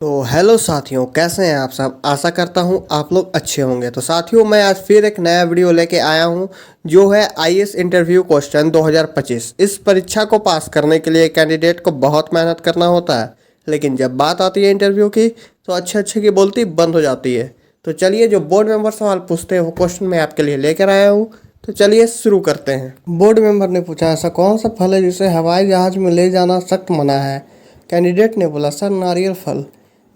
तो हेलो साथियों, कैसे हैं आप सब। आशा करता हूं आप लोग अच्छे होंगे। तो साथियों, मैं आज फिर एक नया वीडियो लेके आया हूं जो है आईएएस इंटरव्यू क्वेश्चन 2025। इस परीक्षा को पास करने के लिए कैंडिडेट को बहुत मेहनत करना होता है, लेकिन जब बात आती है इंटरव्यू की तो अच्छे अच्छे की बोलती बंद हो जाती है। तो चलिए, जो बोर्ड मेंबर सवाल पूछते हैं वो क्वेश्चन मैं आपके लिए लेकर आया हूँ। तो चलिए शुरू करते हैं। बोर्ड मेंबर ने पूछा, ऐसा कौन सा फल है जिसे हवाई जहाज में ले जाना सख्त मना है। कैंडिडेट ने बोला, सर नारियल फल,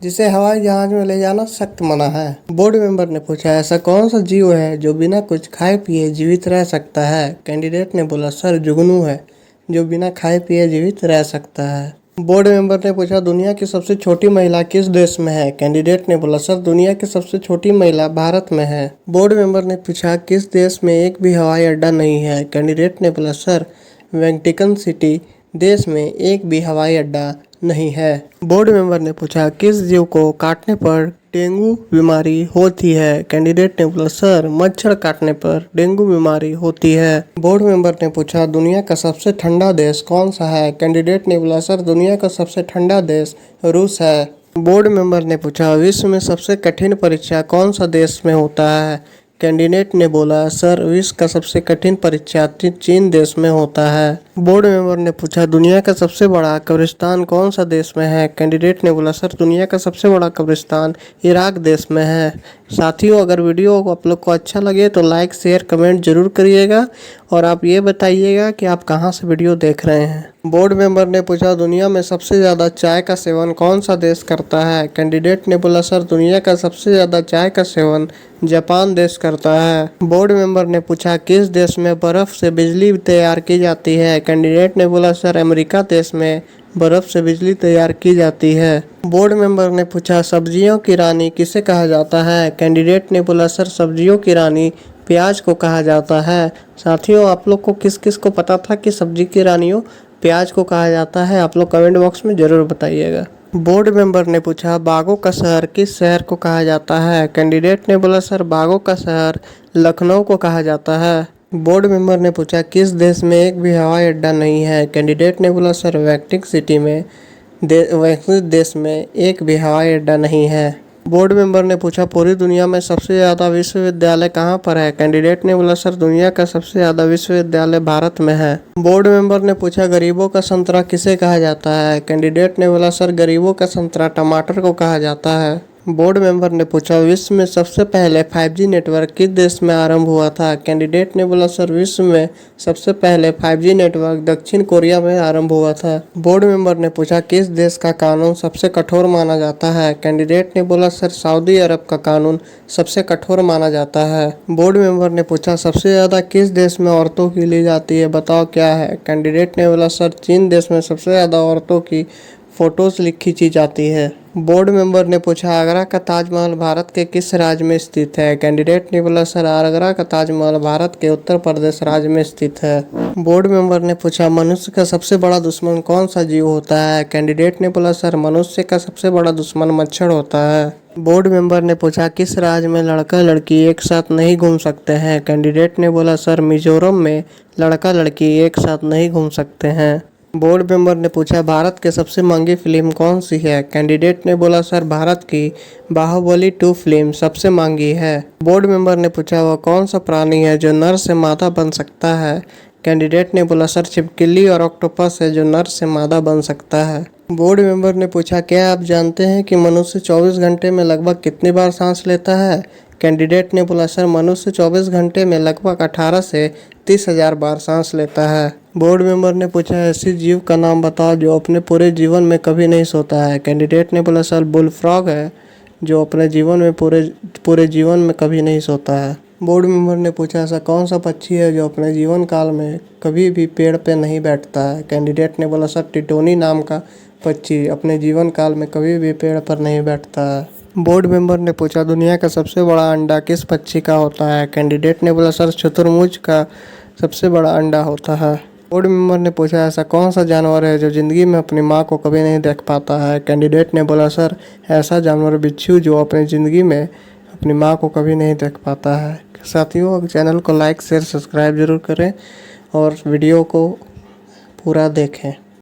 जिसे हवाई जहाज में ले जाना सख्त मना है। बोर्ड मेंबर ने पूछा, ऐसा कौन सा जीव है जो बिना कुछ खाए पिए जीवित रह सकता है। कैंडिडेट ने बोला, सर जुगनू है, जो बिना खाए पिए जीवित रह सकता है। बोर्ड मेंबर ने पूछा, दुनिया की सबसे छोटी महिला किस देश में है। कैंडिडेट ने बोला, सर दुनिया की सबसे छोटी महिला भारत में है। बोर्ड मेंबर ने पूछा, किस देश में एक भी हवाई अड्डा नहीं है। कैंडिडेट ने बोला, सर वेटिकन सिटी देश में एक भी हवाई अड्डा नहीं है। बोर्ड मेंबर ने पूछा, किस जीव को काटने पर डेंगू बीमारी होती है। कैंडिडेट ने बोला, सर मच्छर काटने पर डेंगू बीमारी होती है। बोर्ड मेंबर ने पूछा, दुनिया का सबसे ठंडा देश कौन सा है। कैंडिडेट ने बोला, सर दुनिया का सबसे ठंडा देश रूस है। बोर्ड मेंबर ने पूछा, विश्व में सबसे कठिन परीक्षा कौन सा देश में होता है। कैंडिडेट ने बोला, सर विश्व का सबसे कठिन परीक्षा चीन देश में होता है। बोर्ड मेंबर ने पूछा, दुनिया का सबसे बड़ा कब्रिस्तान कौन सा देश में है। कैंडिडेट ने बोला, सर दुनिया का सबसे बड़ा कब्रिस्तान इराक देश में है। साथियों, अगर वीडियो आप लोग को अच्छा लगे तो लाइक शेयर कमेंट जरूर करिएगा और आप ये बताइएगा कि आप कहाँ से वीडियो देख रहे हैं। बोर्ड मेंबर ने पूछा, दुनिया में सबसे ज़्यादा चाय का सेवन कौन सा देश करता है। कैंडिडेट ने बोला, सर दुनिया का सबसे ज़्यादा चाय का सेवन जापान देश करता है। बोर्ड मेंबर ने पूछा, किस देश में बर्फ़ से बिजली तैयार की जाती है। कैंडिडेट ने बोला, सर अमेरिका देश में बर्फ़ से बिजली तैयार की जाती है। बोर्ड मेंबर ने पूछा, सब्जियों की रानी किसे कहा जाता है। कैंडिडेट ने बोला, सर सब्जियों की रानी प्याज को कहा जाता है। साथियों, आप लोग को किस किस को पता था कि सब्जी की रानियों प्याज को कहा जाता है, आप लोग कमेंट बॉक्स में ज़रूर बताइएगा। बोर्ड मेंबर ने पूछा, बागों का शहर किस शहर को कहा जाता है। कैंडिडेट ने बोला, सर बागों का शहर लखनऊ को कहा जाता है। बोर्ड मेंबर ने पूछा, किस देश में एक भी हवाई अड्डा नहीं है। कैंडिडेट ने बोला, सर वैटिकन सिटी में वैटिकन देश में एक भी हवाई अड्डा नहीं है। बोर्ड मेंबर ने पूछा, पूरी दुनिया में सबसे ज़्यादा विश्वविद्यालय कहाँ पर है। कैंडिडेट ने बोला, सर दुनिया का सबसे ज़्यादा विश्वविद्यालय भारत में है। बोर्ड मेंबर ने पूछा, गरीबों का संतरा किसे कहा जाता है। कैंडिडेट ने बोला, सर गरीबों का संतरा टमाटर को कहा जाता है। बोर्ड मेंबर ने पूछा, विश्व में सबसे पहले 5G नेटवर्क किस देश में आरंभ हुआ था। कैंडिडेट ने बोला, सर विश्व में सबसे पहले 5G नेटवर्क दक्षिण कोरिया में आरंभ हुआ था। बोर्ड मेंबर ने पूछा, किस देश का कानून सबसे कठोर माना जाता है। कैंडिडेट ने बोला, सर सऊदी अरब का कानून सबसे कठोर माना जाता है। बोर्ड मेंबर ने पूछा, सबसे ज़्यादा किस देश में औरतों की ली जाती है, बताओ क्या है। कैंडिडेट ने बोला, सर चीन देश में सबसे ज़्यादा औरतों की फ़ोटोज़ खींची जाती है। बोर्ड मेंबर ने पूछा, आगरा का ताजमहल भारत के किस राज्य में स्थित है। कैंडिडेट ने बोला, सर आगरा का ताजमहल भारत के उत्तर प्रदेश राज्य में स्थित है। बोर्ड मेंबर ने पूछा, मनुष्य का सबसे बड़ा दुश्मन कौन सा जीव होता है। कैंडिडेट ने बोला, सर मनुष्य का सबसे बड़ा दुश्मन मच्छर होता है। बोर्ड मेंबर ने पूछा, किस राज्य में लड़का लड़की एक साथ नहीं घूम सकते हैं। कैंडिडेट ने बोला, सर मिजोरम में लड़का लड़की एक साथ नहीं घूम सकते हैं। बोर्ड मेंबर ने पूछा, भारत की सबसे महंगी फिल्म कौन सी है। कैंडिडेट ने बोला, सर भारत की बाहुबली 2 फिल्म सबसे महंगी है। बोर्ड मेंबर ने पूछा, वह कौन सा प्राणी है जो नर से मादा बन सकता है। कैंडिडेट ने बोला, सर छिपकली और ऑक्टोपस है जो नर से मादा बन सकता है। बोर्ड मेंबर ने पूछा, क्या आप जानते हैं कि मनुष्य 24 घंटे में लगभग कितनी बार सांस लेता है। कैंडिडेट ने बोला, सर मनुष्य 24 घंटे में लगभग 18 से 30,000 बार सांस लेता है। बोर्ड मेंबर ने पूछा, ऐसी जीव का नाम बताओ जो अपने पूरे जीवन में कभी नहीं सोता है। कैंडिडेट ने बोला, सर बुल फ्रॉग है, जो अपने जीवन में पूरे जीवन में कभी नहीं सोता है। बोर्ड मेंबर ने पूछा, ऐसा कौन सा पक्षी है जो अपने जीवन काल में कभी भी पेड़ पे नहीं बैठता है। कैंडिडेट ने बोला, सर टिटोनी नाम का पक्षी अपने जीवन काल में कभी भी पेड़ पर नहीं बैठता है। बोर्ड मेंबर ने पूछा, दुनिया का सबसे बड़ा अंडा किस पक्षी का होता है। कैंडिडेट ने बोला, सर शुतुरमुर्ग का सबसे बड़ा अंडा होता है। बोर्ड मेंबर ने पूछा, ऐसा कौन सा जानवर है जो ज़िंदगी में अपनी माँ को कभी नहीं देख पाता है। कैंडिडेट ने बोला, सर ऐसा जानवर बिच्छू जो अपनी ज़िंदगी में अपनी माँ को कभी नहीं देख पाता है। साथियों, चैनल को लाइक शेयर सब्सक्राइब जरूर करें और वीडियो को पूरा देखें।